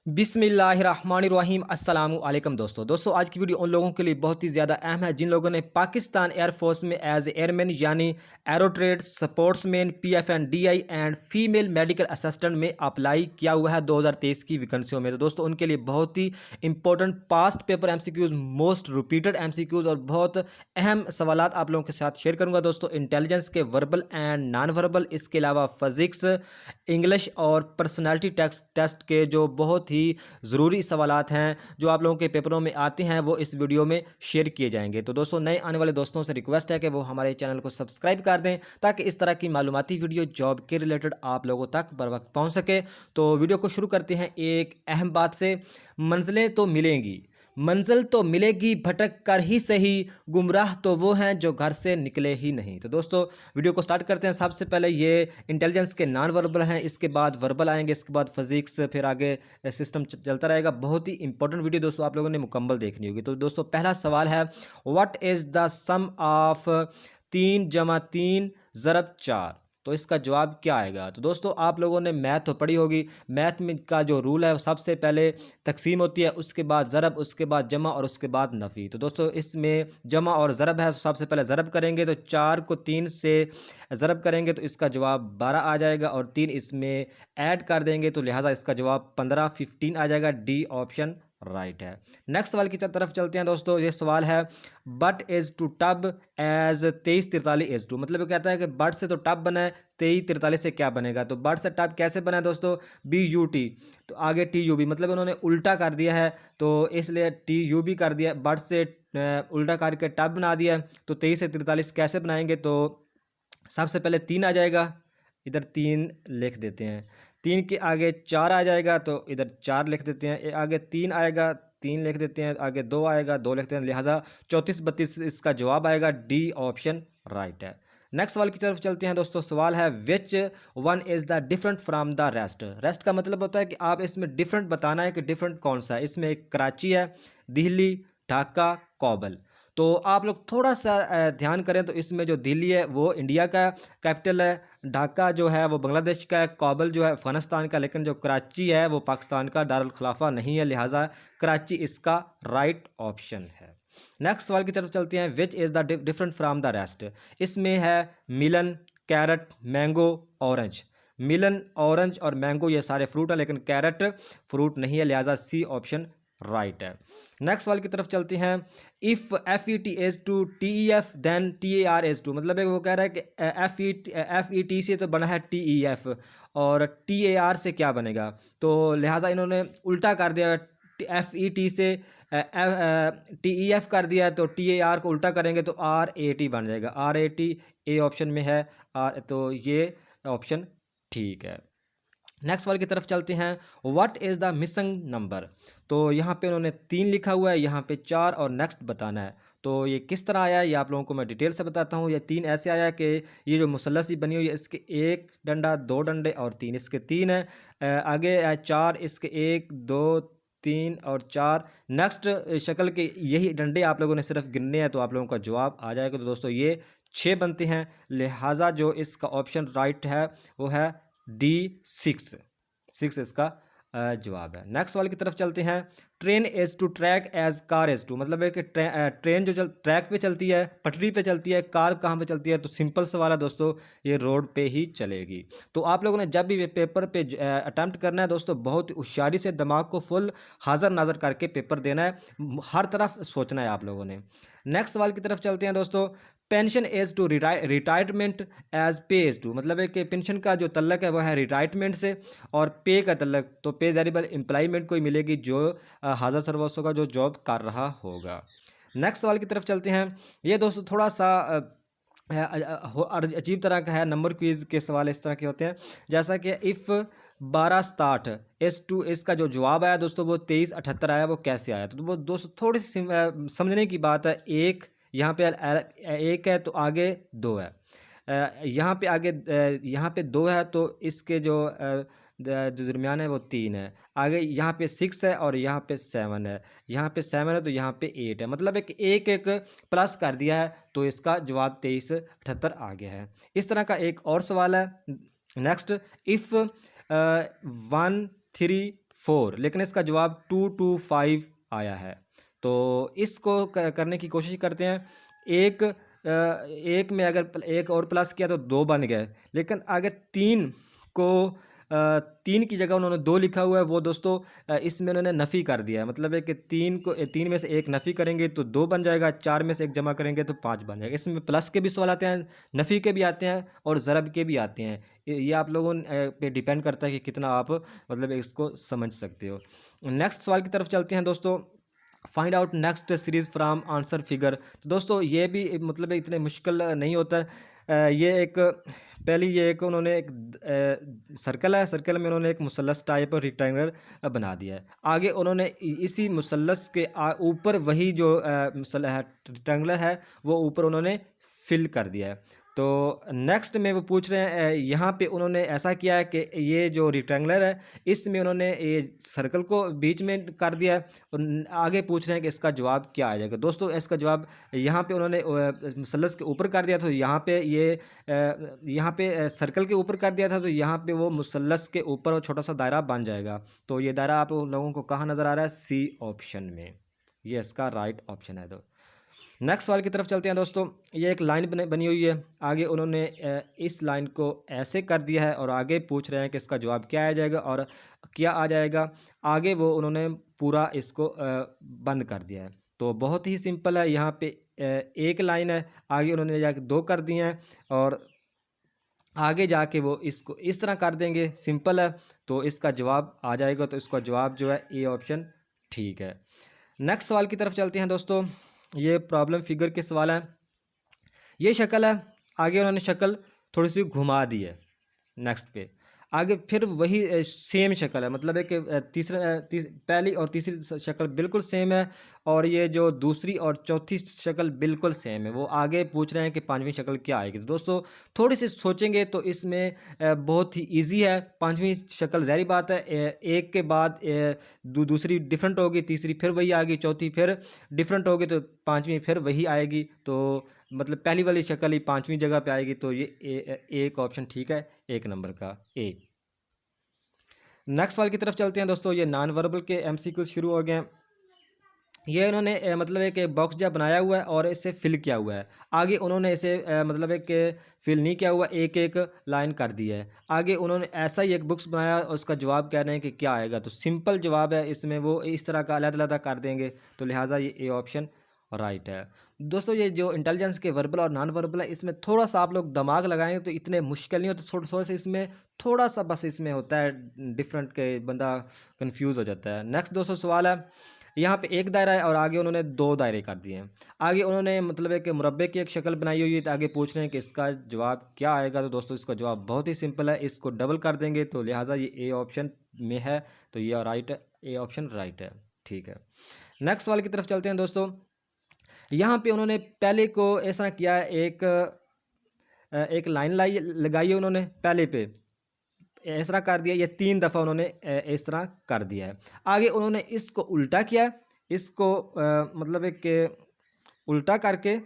बिस्मिल्लाहिर्रहमानिर्रहीम अस्सलामु अलैकुम दोस्तों आज की वीडियो उन लोगों के लिए बहुत ही ज़्यादा अहम है जिन लोगों ने पाकिस्तान एयरफोर्स में एज एयरमैन यानी arrow trade sportsman PFNDI and female medical assistant में अप्लाई किया हुआ है 2023 की वैकेंसियों में। तो दोस्तों उनके लिए बहुत ही important past paper MCQs, most repeated MCQs और बहुत अहम सवालात आप लोगों के साथ शेयर करूँगा दोस्तों। इंटेलिजेंस के वर्बल एंड नॉन वर्बल, इसके अलावा फिजिक्स, इंग्लिश और पर्सनालिटी टेस्ट के जो बहुत ही ज़रूरी सवालात हैं जो आप लोगों के पेपरों में आते हैं वो इस वीडियो में शेयर किए जाएंगे। तो दोस्तों नए आने वाले दोस्तों से रिक्वेस्ट है कि वो हमारे चैनल को सब्सक्राइब कर दें ताकि इस तरह की मालूमाती वीडियो जॉब के रिलेटेड आप लोगों तक बर वक्त पहुँच सके। तो वीडियो को शुरू करते हैं एक अहम बात से। मंजिलें तो मिलेंगी, मंजिल तो मिलेगी, भटक कर ही सही, गुमराह तो वो हैं जो घर से निकले ही नहीं। तो दोस्तों वीडियो को स्टार्ट करते हैं। सबसे पहले ये इंटेलिजेंस के नॉन वर्बल हैं, इसके बाद वर्बल आएंगे, इसके बाद फिजिक्स, फिर आगे सिस्टम चलता रहेगा। बहुत ही इंपॉर्टेंट वीडियो दोस्तों आप लोगों ने मुकम्मल देखनी होगी। तो दोस्तों पहला सवाल है, what is the sum of 3 जमा 3 ज़रब 4? तो इसका जवाब क्या आएगा? तो दोस्तों आप लोगों ने मैथ तो पढ़ी होगी। मैथ में का जो रूल है वो सबसे पहले तकसीम होती है, उसके बाद ज़रब, उसके बाद जमा और उसके बाद नफ़ी। तो दोस्तों इसमें जमा और ज़रब है, तो सबसे पहले ज़रब करेंगे तो 4 को 3 से ज़रब करेंगे तो इसका जवाब 12 आ जाएगा और 3 इसमें ऐड कर देंगे तो लिहाजा इसका जवाब 15 आ जाएगा। डी ऑप्शन राइट है। नेक्स्ट सवाल की तरफ चलते हैं दोस्तों। ये सवाल है, but is to tub as 23 43 is to. मतलब वो कहता है कि बट से तो टब बना है, 23 43 से क्या बनेगा? तो बट से टब कैसे बना है दोस्तों? BUT, तो आगे TUB, मतलब उन्होंने उल्टा कर दिया है तो इसलिए TUB कर दिया। बट से उल्टा करके टब बना दिया है। तो 23 से 43 कैसे बनाएंगे? तो सबसे पहले 3 आ जाएगा, इधर 3 लिख देते हैं। 3 के आगे 4 आ जाएगा तो इधर 4 लिख देते हैं। आगे 3 आएगा, 3 लिख देते हैं। आगे 2 आएगा, 2 लिखते हैं। लिहाजा 34 32 इसका जवाब आएगा। डी ऑप्शन राइट है। नेक्स्ट सवाल की तरफ चलते हैं दोस्तों। सवाल है, which one is the different from the rest? Rest का मतलब होता है कि आप इसमें डिफरेंट बताना है कि डिफरेंट कौन सा है। इसमें एक कराची है, दिल्ली, ढाका, काबुल। तो आप लोग थोड़ा सा ध्यान करें तो इसमें जो दिल्ली है वो इंडिया का कैपिटल है, ढाका जो है वो बांग्लादेश का है, काबुल जो है अफगानिस्तान का, लेकिन जो कराची है वो पाकिस्तान का दारुल खिलाफा नहीं है, लिहाजा कराची इसका राइट ऑप्शन है। नेक्स्ट सवाल की तरफ चलते हैं। Which is the different from the rest? इसमें है मिलन, कैरेट, मैंगो, ऑरेंज। मिलन, ऑरेंज और मैंगो ये सारे फ्रूट हैं, लेकिन कैरेट फ्रूट नहीं है, लिहाजा सी ऑप्शन राइट है। नेक्स्ट सवाल की तरफ चलते हैं। If FET is to TEF then TAR is to, मतलब वो कह रहा है कि FET से तो बना है TEF और TAR से क्या बनेगा? तो लिहाजा इन्होंने उल्टा कर दिया। FET से TEF कर दिया है तो TAR को उल्टा करेंगे तो RAT बन जाएगा। RAT ए ऑप्शन में है। तो ये ऑप्शन ठीक है। नेक्स्ट सवाल की तरफ चलते हैं। What is the missing number? तो यहाँ पे उन्होंने 3 लिखा हुआ है, यहाँ पे 4 और नेक्स्ट बताना है। तो ये किस तरह आया है ये आप लोगों को मैं डिटेल से बताता हूँ। ये 3 ऐसे आया कि ये जो मुसल्लसी बनी हुई है इसके 1 डंडा, 2 डंडे और 3 इसके 3 है। आगे 4 इसके 1 2 3 और 4 नेक्स्ट शक्ल के यही डंडे आप लोगों ने सिर्फ गिनने हैं तो आप लोगों का जवाब आ जाएगा। तो दोस्तों ये 6 बनते हैं, लिहाजा जो इसका ऑप्शन राइट है वो है D6। 6 इसका जवाब है। नेक्स्ट सवाल की तरफ चलते हैं। Train is to track as car is to, मतलब है कि ट्रेन जो ट्रैक पे चलती है, पटरी पे चलती है, कार कहाँ पे चलती है? तो सिंपल सवाल है दोस्तों, ये रोड पे ही चलेगी। तो आप लोगों ने जब भी पेपर पे अटैम्प्ट करना है दोस्तों, बहुत होशियारी से दिमाग को फुल हाज़र नाज़र करके पेपर देना है, हर तरफ सोचना है आप लोगों ने। नेक्स्ट सवाल की तरफ चलते हैं दोस्तों। Pension is to retirement as pay is to, मतलब है कि पेंशन का जो तल्लक है वह है रिटायरमेंट से और पे का तल्लक तो पे वेरिएबल एम्प्लॉयमेंट को ही मिलेगी जो हाज़र सर्विस होगा, जो जॉब कर रहा होगा। नेक्स्ट सवाल की तरफ चलते हैं। ये दोस्तों थोड़ा सा अजीब तरह का है। नंबर क्विज़ के सवाल इस तरह के होते हैं जैसा कि इफ़ 1260 S2, इसका जो जवाब आया दोस्तों वो 2378 आया, वो कैसे आया? तो वो दोस्तों थोड़ी सी समझने की बात है। एक यहाँ पे 1 है तो आगे 2 है, यहाँ पे आगे यहाँ पे 2 है तो इसके जो जो दरमियान है वो 3 है। आगे यहाँ पे 6 है और यहाँ पे 7 है, यहाँ पे 7 है तो यहाँ पे 8 है, मतलब एक एक एक प्लस कर दिया है तो इसका जवाब 2378 आ गया है। इस तरह का एक और सवाल है। नेक्स्ट, इफ़ 1 3 4, लेकिन इसका जवाब 2 2 5 आया है। तो इसको करने की कोशिश करते हैं। एक में अगर एक और प्लस किया तो 2 बन गए, लेकिन आगे 3 को 3 की जगह उन्होंने 2 लिखा हुआ है, वो दोस्तों इसमें उन्होंने नफ़ी कर दिया है। मतलब है कि 3 में से एक नफ़ी करेंगे तो 2 बन जाएगा, 4 में से एक जमा करेंगे तो 5 बन जाएगा। इसमें प्लस के भी सवाल आते हैं, नफ़ी के भी आते हैं और ज़रब के भी आते हैं। ये आप लोगों पे डिपेंड करता है कि कितना आप मतलब इसको समझ सकते हो। नेक्स्ट सवाल की तरफ चलते हैं दोस्तों। Find out next series from answer figure. तो दोस्तों ये भी मतलब इतने मुश्किल नहीं होता है। ये एक पहली ये एक उन्होंने एक सर्कल है, सर्कल में उन्होंने एक मुसल्लस टाइप रेक्टेंगल बना दिया है। आगे उन्होंने इसी मुसल्लस के ऊपर वही जो रेक्टेंगुलर है वो ऊपर उन्होंने फिल कर दिया है। तो नेक्स्ट में वो पूछ रहे हैं, यहाँ पे उन्होंने ऐसा किया है कि ये जो रेक्टेंगुलर है इसमें उन्होंने ये सर्कल को बीच में कर दिया है और आगे पूछ रहे हैं कि इसका जवाब क्या आ जाएगा। दोस्तों इसका जवाब यहाँ पे उन्होंने मुसल्लस के ऊपर कर दिया था, तो यहाँ पे ये यहाँ पे सर्कल के ऊपर कर दिया था, तो यहाँ पे वो मुसल्लस के ऊपर वो छोटा सा दायरा बन जाएगा। तो ये दायरा आप लोगों को कहाँ नज़र आ रहा है? सी ऑप्शन में। ये इसका राइट ऑप्शन है। तो नेक्स्ट सवाल की तरफ चलते हैं दोस्तों। ये एक लाइन बनी हुई है, आगे उन्होंने इस लाइन को ऐसे कर दिया है और आगे पूछ रहे हैं कि इसका जवाब क्या आ जाएगा और क्या आ जाएगा। आगे वो उन्होंने पूरा इसको बंद कर दिया है। तो बहुत ही सिंपल है, यहाँ पे एक लाइन है, आगे उन्होंने जाके 2 कर दिए हैं और आगे जाके वो इसको इस तरह कर देंगे। सिंपल है, तो इसका जवाब आ जाएगा। तो इसका जवाब जो है ए ऑप्शन ठीक है। नेक्स्ट सवाल की तरफ चलते हैं दोस्तों। ये प्रॉब्लम फिगर के सवाल हैं। ये शक्ल है, आगे उन्होंने शक्ल थोड़ी सी घुमा दी है। नेक्स्ट पे आगे फिर वही सेम शक्ल है, मतलब है कि पहली और तीसरी शक्ल बिल्कुल सेम है और ये जो दूसरी और चौथी शक्ल बिल्कुल सेम है। वो आगे पूछ रहे हैं कि पांचवी शक्ल क्या आएगी। तो दोस्तों थोड़ी सी सोचेंगे तो इसमें बहुत ही इजी है। पांचवी शक्ल ज़ाहिर बात है, एक के बाद दूसरी डिफरेंट होगी, तीसरी फिर वही आएगी, चौथी फिर डिफरेंट होगी, तो पांचवी फिर वही आएगी। तो मतलब पहली वाली शक्ल ही पांचवी जगह पे आएगी। तो ये एक ऑप्शन ठीक है, 1 नंबर का ए। नेक्स्ट सवाल की तरफ चलते हैं दोस्तों। ये नॉन वर्बल के एमसीक्यू शुरू हो गए हैं। ये इन्होंने मतलब एक बॉक्स जब बनाया हुआ है और इसे फिल किया हुआ है। आगे उन्होंने इसे मतलब एक फिल नहीं किया हुआ, एक एक लाइन कर दी है। आगे उन्होंने ऐसा ही एक बुक्स बनाया और उसका जवाब कह रहे हैं कि क्या आएगा। तो सिंपल जवाब है, इसमें वो इस तरह का अलग-अलग कर देंगे। तो लिहाजा ये ए ऑप्शन राइट है। दोस्तों ये जो इंटेलिजेंस के वर्बल और नॉन वर्बल है, इसमें थोड़ा सा आप लोग दिमाग लगाएंगे तो इतने मुश्किल नहीं होते। थोड़ा सा इसमें थोड़ा सा बस इसमें होता है डिफरेंट के बंदा कंफ्यूज हो जाता है। नेक्स्ट दोस्तों सवाल है, यहाँ पे एक दायरा है और आगे उन्होंने 2 दायरे कर दिए हैं। आगे उन्होंने मतलब है कि मुरब्बे की एक शक्ल बनाई हुई है, तो आगे पूछ रहे हैं कि इसका जवाब क्या आएगा। तो दोस्तों इसका जवाब बहुत ही सिंपल है, इसको डबल कर देंगे। तो लिहाजा ये ए ऑप्शन में है, तो ये राइट है, ए ऑप्शन राइट है, ठीक है। नेक्स्ट सवाल की तरफ चलते हैं दोस्तों। यहाँ पे उन्होंने पहले को ऐसा किया है, एक लाइन लगाई है उन्होंने पहले पे, इस तरह कर दिया। ये 3 दफ़ा उन्होंने इस तरह कर दिया है। आगे उन्होंने इसको उल्टा किया, इसको मतलब एक उल्टा करके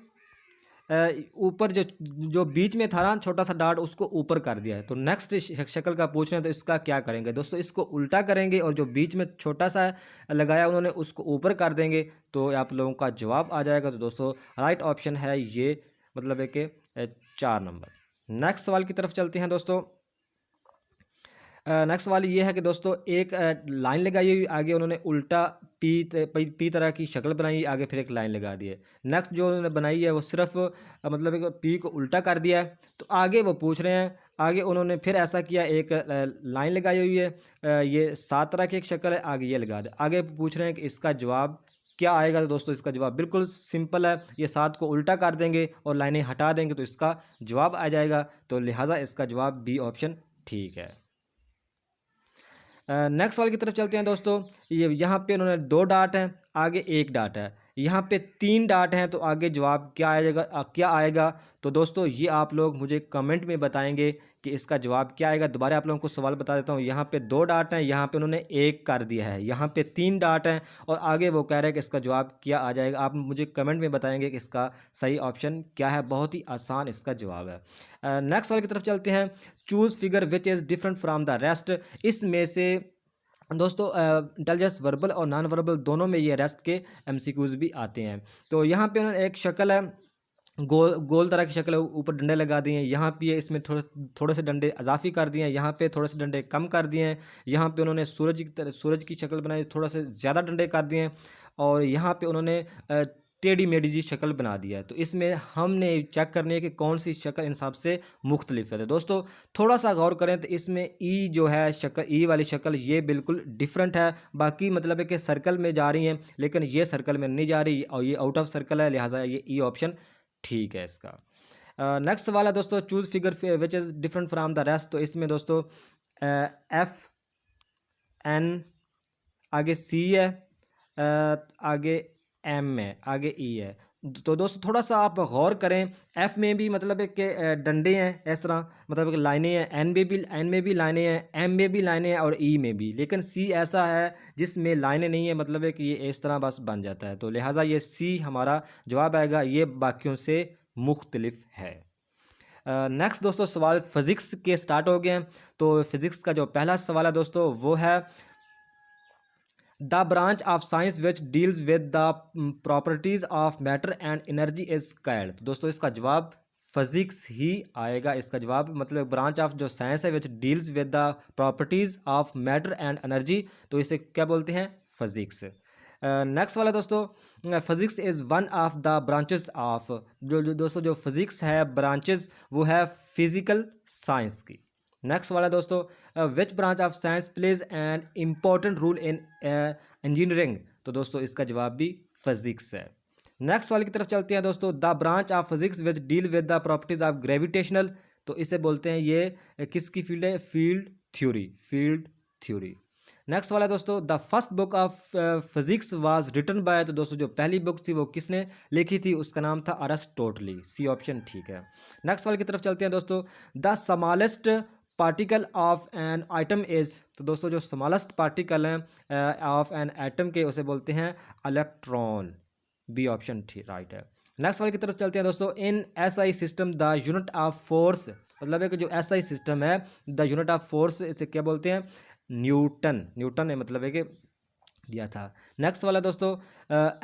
ऊपर जो जो बीच में था ना छोटा सा डॉट, उसको ऊपर कर दिया है। तो नेक्स्ट शक्ल का पूछ रहे हैं, तो इसका क्या करेंगे दोस्तों? इसको उल्टा करेंगे और जो बीच में छोटा सा लगाया उन्होंने उसको ऊपर कर देंगे, तो आप लोगों का जवाब आ जाएगा। तो दोस्तों राइट ऑप्शन है ये, मतलब है कि 4 नंबर। नेक्स्ट सवाल की तरफ चलते हैं दोस्तों। नेक्स्ट सवाल ये है कि दोस्तों एक लाइन लगाई हुई, आगे उन्होंने उल्टा पी तरह की शक्ल बनाई, आगे फिर एक लाइन लगा दी है। नेक्स्ट जो उन्होंने बनाई है वो सिर्फ मतलब एक पी को उल्टा कर दिया है। तो आगे वो पूछ रहे हैं, आगे उन्होंने फिर ऐसा किया, एक लाइन लगाई हुई है, ये 7 तरह की एक शक्ल है, आगे ये लगा दे। आगे पूछ रहे हैं कि इसका जवाब क्या आएगा। तो दोस्तों इसका जवाब बिल्कुल सिंपल है, ये 7 को उल्टा कर देंगे और लाइनें हटा देंगे, तो इसका जवाब आ जाएगा। तो लिहाजा इसका जवाब बी ऑप्शन ठीक है। नेक्स्ट सवाल की तरफ चलते हैं दोस्तों। ये यहाँ पे उन्होंने 2 डाट हैं, आगे 1 डाट है। यहाँ पे 3 डाट हैं, तो आगे जवाब क्या आएगा? तो दोस्तों ये आप लोग मुझे कमेंट में बताएंगे कि इसका जवाब क्या आएगा। दोबारा आप लोगों को सवाल बता देता हूँ। यहाँ पे 2 डाट हैं, यहाँ पे उन्होंने 1 कर दिया है, यहाँ पे 3 डाट हैं और आगे वो कह रहे हैं कि इसका जवाब क्या आ जाएगा। आप मुझे कमेंट में बताएंगे कि इसका सही ऑप्शन क्या है। बहुत ही आसान इसका जवाब है। नेक्स्ट सवाल की तरफ चलते हैं। Choose figure which is different from the rest. इसमें से दोस्तों इंटेलिजेंस वर्बल और नॉन वर्बल दोनों में ये रेस्ट के एमसीक्यूज भी आते हैं। तो यहाँ पे उन्होंने एक शक्ल है, गोल गोल तरह की शक्ल है, ऊपर डंडे लगा दिए हैं। यहाँ पे इसमें थोड़े थोड़े से डंडे इजाफी कर दिए हैं, यहाँ पे थोड़े से डंडे कम कर दिए हैं। यहाँ पे उन्होंने सूरज की शक्ल बनाई, थोड़ा से ज़्यादा डंडे कर दिए हैं। और यहाँ पे उन्होंने टेढ़ी मेढ़ी जी शक्ल बना दिया है। तो इसमें हमने चेक करनी है कि कौन सी शक्ल इन सब से मुख्तलिफ है। तो दोस्तों थोड़ा सा गौर करें तो इसमें ई जो है शक्ल, ई वाली शक्ल ये बिल्कुल डिफरेंट है। बाकी मतलब है कि सर्कल में जा रही हैं, लेकिन ये सर्कल में नहीं जा रही और ये आउट ऑफ सर्कल है, लिहाजा ये ई ऑप्शन ठीक है इसका। नेक्स्ट सवाल है दोस्तों, choose figure which is different from the rest. तो इसमें दोस्तों एफ एन, आगे सी है, आगे एम है, आगे ई है। तो दोस्तों थोड़ा सा आप गौर करें, एफ में भी मतलब है कि डंडे हैं इस तरह, मतलब कि लाइनें हैं, एन में भी लाइनें हैं, एम में भी लाइनें हैं और ई में भी। लेकिन सी ऐसा है जिसमें लाइनें नहीं है, मतलब है कि ये इस तरह बस बन जाता है। तो लिहाजा ये सी हमारा जवाब आएगा, ये बाकियों से मुख्तलिफ है। नेक्स्ट दोस्तों सवाल फिज़िक्स के स्टार्ट हो गए हैं। तो फिज़िक्स का जो पहला सवाल है दोस्तों वो है the branch of science which deals with the properties of matter and energy is called. तो दोस्तों इसका जवाब फिजिक्स ही आएगा। इसका जवाब मतलब ब्रांच ऑफ जो साइंस है which deals with the properties of matter and energy, तो इसे क्या बोलते हैं, फिजिक्स। नेक्स्ट वाला दोस्तों, physics is one of the branches of, जो दोस्तों जो फिजिक्स है ब्रांचेस वो है फिजिकल साइंस की। नेक्स्ट वाला दोस्तों, which branch of science plays an important role in engineering. तो दोस्तों इसका जवाब भी फिजिक्स है। नेक्स्ट वाले की तरफ चलते हैं दोस्तों, the branch of physics which deal with the properties of gravitational. तो इसे बोलते हैं ये किसकी फील्ड है, field theory, field theory. Next वाला दोस्तों, the first book of physics was written by. तो दोस्तों जो पहली बुक थी वो किसने लिखी थी, उसका नाम था अरिस्टोटली, सी ऑप्शन ठीक है। नेक्स्ट वाले की तरफ चलते हैं दोस्तों, the smallest particle of an atom is. तो दोस्तों जो स्मॉलेस्ट पार्टिकल हैं ऑफ एन एटम के उसे बोलते हैं इलेक्ट्रॉन, बी ऑप्शन ठीक राइट है। नेक्स्ट वाले की तरफ चलते हैं दोस्तों, in S I system the unit of force. मतलब है कि जो एस आई सिस्टम है द यूनिट ऑफ फोर्स इसे क्या बोलते हैं, न्यूटन। न्यूटन है मतलब है कि दिया था। नेक्स्ट वाला दोस्तों,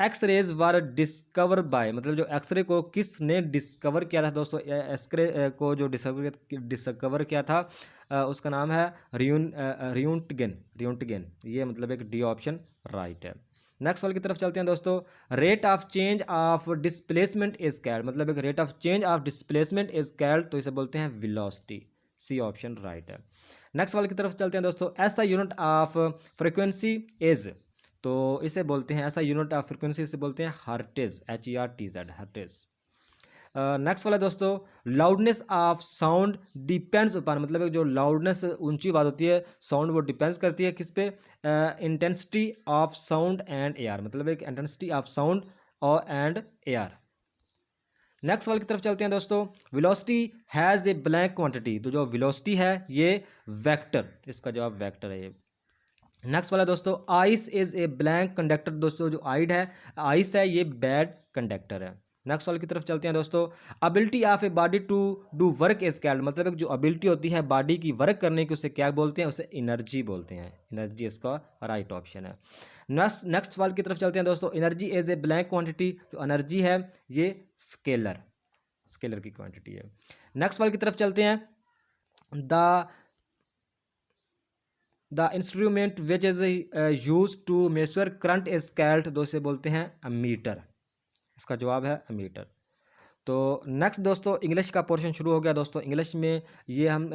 x raise were discover by. मतलब जो एक्सरे को किसने डिस्कवर किया था दोस्तों, एक्सरे को जो डिस्कवर किया था उसका नाम है रियूंटगेन, रियूंटगेन। ये मतलब एक डी ऑप्शन राइट है। नेक्स्ट वाले की तरफ चलते हैं दोस्तों, rate of change of displacement is called. मतलब एक rate of change of displacement is called, तो इसे बोलते हैं वेलोसिटी, सी ऑप्शन राइट है। नेक्स्ट वाले की तरफ चलते हैं दोस्तों, ऐसा यूनिट ऑफ फ्रिक्वेंसी इज। तो इसे बोलते हैं, ऐसा यूनिट ऑफ फ्रिक्वेंसी इसे बोलते हैं हर्ट्ज, HERTZ, हर्ट्ज। नेक्स्ट वाला दोस्तों, loudness of sound depends upon। मतलब जो लाउडनेस ऊंची आवाज़ होती है, साउंड वो डिपेंड्स करती है किस पे, intensity of sound and air. मतलब एक इंटेंसिटी ऑफ साउंड और एंड एयर। नेक्स्ट वाले की तरफ चलते हैं दोस्तों, velocity has a blank quantity. तो जो वेलोसिटी है ये वेक्टर, इसका जवाब वेक्टर है ये। नेक्स्ट वाला दोस्तों, ice is a blank conductor. दोस्तों जो आइड है, आइस है, ये बैड कंडक्टर है। नेक्स्ट वाले की तरफ चलते हैं दोस्तों, ability of a body to do work is called. मतलब एक जो अबिलिटी होती है बॉडी की वर्क करने की, उसे क्या बोलते हैं, उसे एनर्जी बोलते हैं। एनर्जी इसका राइट ऑप्शन है। नेक्स्ट वाले की तरफ चलते हैं दोस्तों, energy is a blank quantity. जो एनर्जी है ये स्केलर, स्केलर की क्वांटिटी है। नेक्स्ट वाले की तरफ चलते हैं, the instrument which is use to measure current is called. दो से बोलते हैं अमीटर, इसका जवाब है अमीटर। तो नेक्स्ट दोस्तों, इंग्लिश का पोर्शन शुरू हो गया दोस्तों। इंग्लिश में ये हम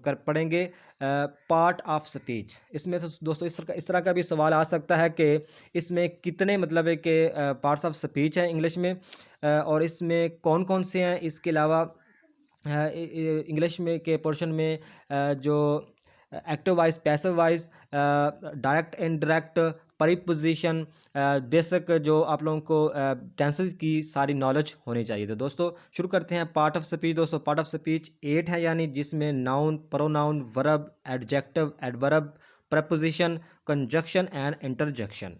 कर पढ़ेंगे पार्ट ऑफ स्पीच। इसमें तो दोस्तों इस तरह का भी सवाल आ सकता है कि इसमें कितने मतलब है कि पार्ट्स ऑफ स्पीच हैं इंग्लिश में, और इसमें कौन कौन से हैं। इसके अलावा इंग्लिश में के पोर्शन में जो active voice, passive voice, direct indirect, preposition, basic जो आप लोगों को टेंसेस की सारी नॉलेज होनी चाहिए। तो दोस्तों शुरू करते हैं पार्ट ऑफ स्पीच। दोस्तों पार्ट ऑफ स्पीच 8 है, यानी जिसमें noun, pronoun, verb, adjective, adverb, preposition, conjunction and interjection.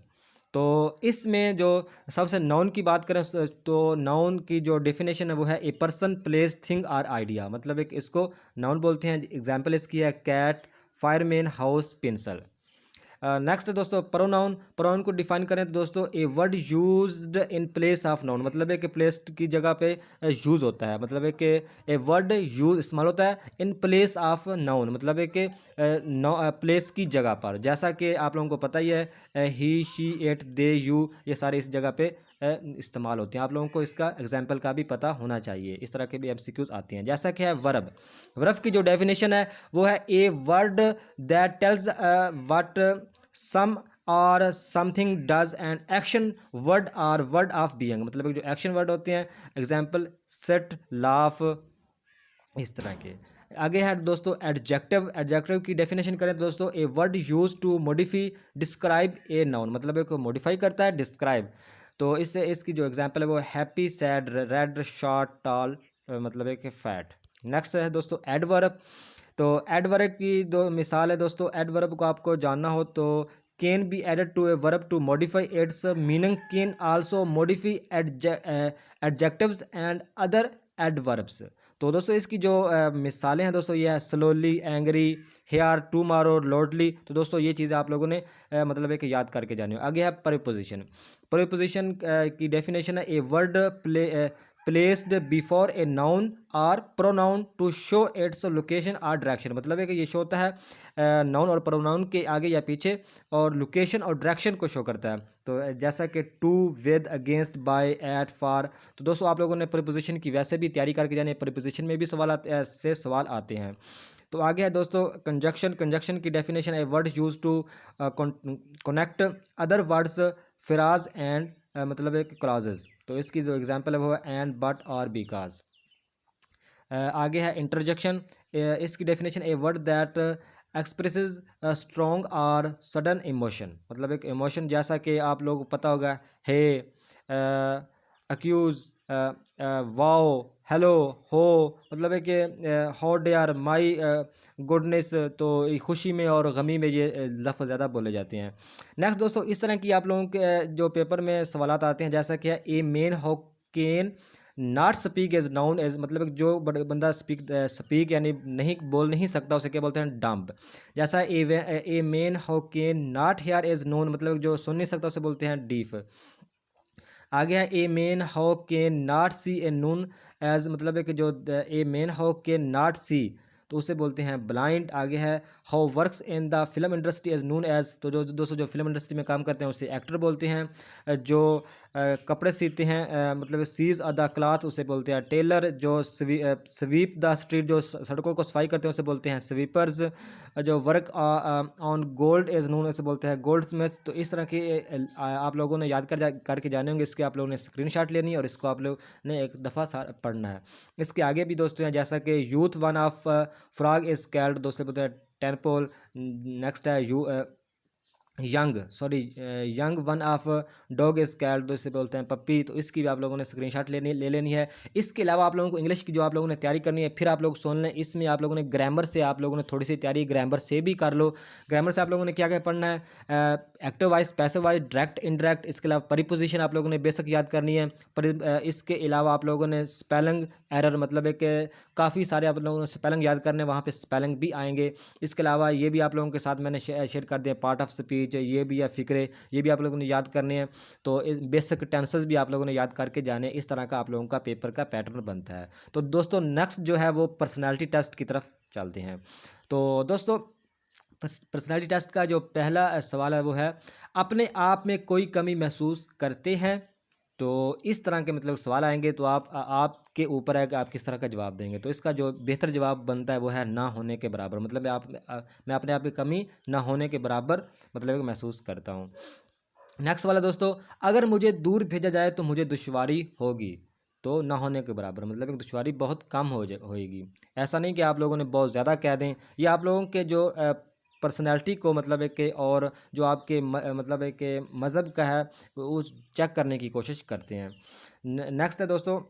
तो इसमें जो सबसे नाउन की बात करें तो नाउन की जो डेफिनेशन है वो है ए पर्सन, प्लेस, थिंग और आइडिया। मतलब एक इसको नाउन बोलते हैं। एग्जाम्पल इसकी है cat, fireman, house, pencil. Next है दोस्तों प्रोनाउन। प्रोनाउन को डिफाइन करें तो दोस्तों a word used in place of noun, मतलब है कि प्लेस की जगह पे यूज़ होता है, मतलब है कि ए वर्ड यूज इस्तेमाल होता है इन प्लेस ऑफ नाउन, मतलब है कि प्लेस की जगह पर। जैसा कि आप लोगों को पता ही है ही शी इट दे यू, ये सारे इस जगह पे इस्तेमाल होते हैं। आप लोगों को इसका एग्जाम्पल का भी पता होना चाहिए। इस तरह के भी एमसीक्यूज आते हैं। जैसा कि है वर्ब। वर्ब की जो डेफिनेशन है वो है a word that tells what some और something does and action word और वर्ड ऑफ बीइंग, मतलब जो एक्शन वर्ड होते हैं, एग्जाम्पल सेट, लाफ, इस तरह के। आगे है दोस्तों एडजेक्टिव। एडजेक्टिव की डेफिनेशन करें तो दोस्तों a word use to modify describe a noun, मतलब एक मॉडिफाई करता है डिस्क्राइब। तो इससे इसकी जो एग्जांपल है वो happy, sad, red, short, tall, मतलब एक फैट। नेक्स्ट है दोस्तों एडवर्ब। तो एडवर्ब की दो मिसाल है दोस्तों। एडवर्ब को आपको जानना हो तो can be added to a verb to modify its meaning, can also modify adjectives and other adverbs. तो दोस्तों इसकी जो मिसालें हैं दोस्तों ये है slowly, angry, here, tomorrow, loudly. तो दोस्तों ये चीज़ें आप लोगों ने मतलब एक याद करके जानी हो। आगे है प्रीपोजिशन। प्रीपोजिशन की डेफिनेशन है a word placed before a noun और pronoun to show its location और डायरेक्शन, मतलब है कि ये शो होता है नाउन और प्रोनाउन के आगे या पीछे और लोकेशन और डायरेक्शन को शो करता है। तो जैसा कि to, with, against, by, at, for. तो दोस्तों आप लोगों ने प्रीपोजिशन की वैसे भी तैयारी करके जानी है, प्रीपोजिशन में भी सवाल आते हैं। तो आगे है दोस्तों कंजक्शन। कंजक्शन की डेफिनेशन है word use to connect other words, phrase and मतलब एक क्लॉजेज। तो इसकी जो एग्जांपल है वो है एंड, बट और बिकॉज। आगे है इंटरजेक्शन। इसकी definition A word that expresses strong और सडन इमोशन, मतलब एक इमोशन जैसा कि आप लोग पता होगा हे, अक्यूज, वाओ, हेलो, हो, मतलब है कि हाउ डेयर, माई गुडनेस। तो खुशी में और गमी में ये लफ्ज़ ज़्यादा बोले जाते हैं। नेक्स्ट दोस्तों इस तरह की आप लोगों के जो पेपर में सवालात आते हैं, जैसा कि है a man how can not speak as known as, मतलब जो बंदा स्पीक यानी नहीं बोल नहीं सकता उसे क्या बोलते हैं डम्ब। जैसा a man how can not hear as known, मतलब जो सुन नहीं सकता उसे बोलते हैं डीफ। आगे है a man how can not see a known as, मतलब है कि जो a man how can not see तो उसे बोलते हैं ब्लाइंड। आगे है who works in the film industry is known as, तो जो दोस्तों जो फिल्म इंडस्ट्री में काम करते हैं उसे एक्टर बोलते हैं। जो कपड़े सीते हैं मतलब सीज द क्लॉथ उसे बोलते हैं टेलर। जो स्वीप द स्ट्रीट, जो सड़कों को सफाई करते हैं उसे बोलते हैं स्वीपर्स। जो वर्क ऑन गोल्ड एज नून उसे बोलते हैं गोल्ड स्मिथ। तो इस तरह के आप लोगों ने याद करके जाने होंगे। इसके आप लोगों ने स्क्रीनशॉट लेनी है और इसको आप लोग ने एक दफ़ा पढ़ना है। इसके आगे भी दोस्तों हैं जैसा कि youth one of frog is called, दोस्तों बोलते हैं टेनपोल। नेक्स्ट है young one of dog is called, तो इसे बोलते हैं पप्पी। तो इसकी भी आप लोगों ने स्क्रीनशॉट ले लेनी है। इसके अलावा आप लोगों को इंग्लिश की जो आप लोगों ने तैयारी करनी है फिर आप लोग सुन लें। इसमें आप लोगों ने ग्रामर से आप लोगों ने थोड़ी सी तैयारी ग्रामर से भी कर लो। ग्रामर से आप लोगों ने क्या क्या पढ़ना है, active voice, passive wise, direct, indirect. इसके अलावा परिपोजिशन आप लोगों ने बेसिक याद करनी है। इसके अलावा आप लोगों ने स्पेलिंग एरर, मतलब है कि काफ़ी सारे आप लोगों ने स्पेलिंग याद करने, वहाँ पे स्पेलिंग भी आएंगे। इसके अलावा ये भी आप लोगों के साथ मैंने शेयर कर दिया पार्ट ऑफ स्पीच, ये भी या फिक्रे, ये भी आप लोगों ने याद करने हैं। तो इस बेसिक टेंसेस भी आप लोगों ने याद करके जाने। इस तरह का आप लोगों का पेपर का पैटर्न बनता है। तो दोस्तों नेक्स्ट जो है वो पर्सनैलिटी टेस्ट की तरफ चलते हैं। तो दोस्तों पर्सनैलिटी टेस्ट का जो पहला सवाल है वो है अपने आप में कोई कमी महसूस करते हैं। तो इस तरह के मतलब सवाल आएंगे तो आपके ऊपर है कि आप किस तरह का जवाब देंगे। तो इसका जो बेहतर जवाब बनता है वो है ना होने के बराबर, मतलब मैं अपने आप की कमी ना होने के बराबर मतलब महसूस करता हूँ। नेक्स्ट वाला दोस्तों, अगर मुझे दूर भेजा जाए तो मुझे दुश्वारी होगी। तो ना होने के बराबर मतलब दुश्वारी बहुत कम होएगी। ऐसा नहीं कि आप लोगों ने बहुत ज़्यादा कह दें। ये आप लोगों के जो पर्सनैलिटी को मतलब है कि और जो आपके मतलब है कि मज़हब का है उस चेक करने की कोशिश करते हैं। नेक्स्ट है दोस्तों,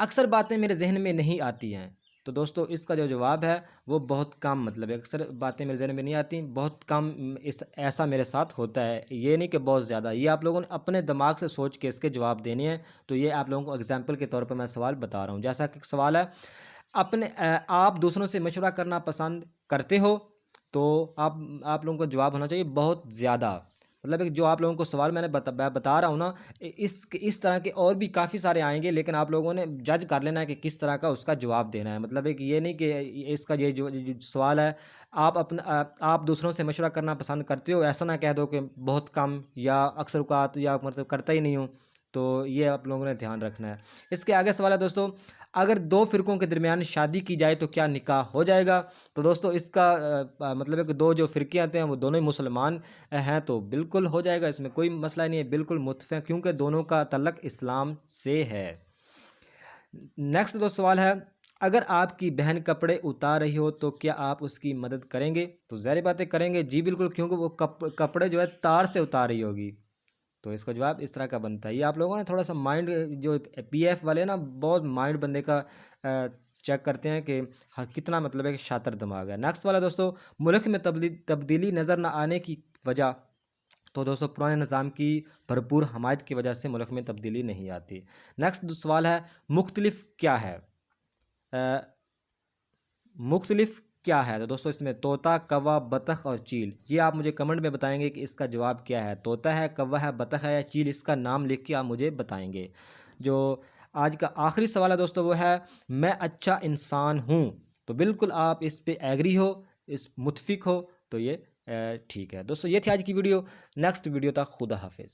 अक्सर बातें मेरे जहन में नहीं आती हैं। तो दोस्तों इसका जो जवाब है वो बहुत कम, मतलब है अक्सर बातें मेरे जहन में नहीं आती, बहुत कम इस ऐसा मेरे साथ होता है। ये नहीं कि बहुत ज़्यादा। ये आप लोगों ने अपने दिमाग से सोच के इसके जवाब देने हैं। तो ये आप लोगों को एग्जांपल के तौर पर मैं सवाल बता रहा हूँ। जैसा कि सवाल है आप दूसरों से मशवरा करना पसंद करते हो। तो आप लोगों को जवाब होना चाहिए बहुत ज़्यादा। मतलब एक जो आप लोगों को सवाल मैंने बता रहा हूँ ना, इस तरह के और भी काफ़ी सारे आएंगे, लेकिन आप लोगों ने जज कर लेना है कि किस तरह का उसका जवाब देना है। मतलब एक ये नहीं कि इसका ये जो सवाल है, आप दूसरों से मशवरा करना पसंद करते हो, ऐसा ना कह दो कि बहुत कम या अक्सर औक़ात या मतलब करता ही नहीं हूँ। तो ये आप लोगों ने ध्यान रखना है। इसके आगे सवाल है दोस्तों, अगर दो फ़िरक़ों के दरमियान शादी की जाए तो क्या निकाह हो जाएगा? तो दोस्तों इसका मतलब है कि दो जो फ़िरके आते हैं वो दोनों ही मुसलमान हैं, तो बिल्कुल हो जाएगा, इसमें कोई मसला नहीं है, बिल्कुल मुत्तफ़क़ हैं, क्योंकि दोनों का तल्लुक़ इस्लाम से है। नेक्स्ट जो सवाल है, अगर आपकी बहन कपड़े उतार रही हो तो क्या आप उसकी मदद करेंगे? तो ज़ाहिर बात है करेंगे जी बिल्कुल, क्योंकि वो कपड़े जो है तार से उतार रही होगी। तो इसका जवाब इस तरह का बनता है। ये आप लोगों ने थोड़ा-सा माइंड, जो पीएफ वाले ना बहुत माइंड बंदे का चेक करते हैं कि हाँ, कितना मतलब है कि शातिर दिमाग है। नेक्स्ट वाला दोस्तों, मुल्क में तब्दीली नज़र न आने की वजह। तो दोस्तों पुराने निज़ाम की भरपूर हमायत की वजह से मुल्क में तब्दीली नहीं आती। नेक्स्ट सवाल है, मुख्तलिफ क्या है? मुख्तलिफ क्या है? तो दोस्तों इसमें तोता, कौवा, बतख और चील। ये आप मुझे कमेंट में बताएंगे कि इसका जवाब क्या है, तोता है, कौवा है, बतख है या चील? इसका नाम लिख के आप मुझे बताएंगे। जो आज का आखिरी सवाल है दोस्तों वो है, मैं अच्छा इंसान हूँ। तो बिल्कुल आप इस पे एग्री हो, इस मुत्फिक हो, तो ये ठीक है। दोस्तों ये थी आज की वीडियो। नेक्स्ट वीडियो तक खुदा हाफिज़।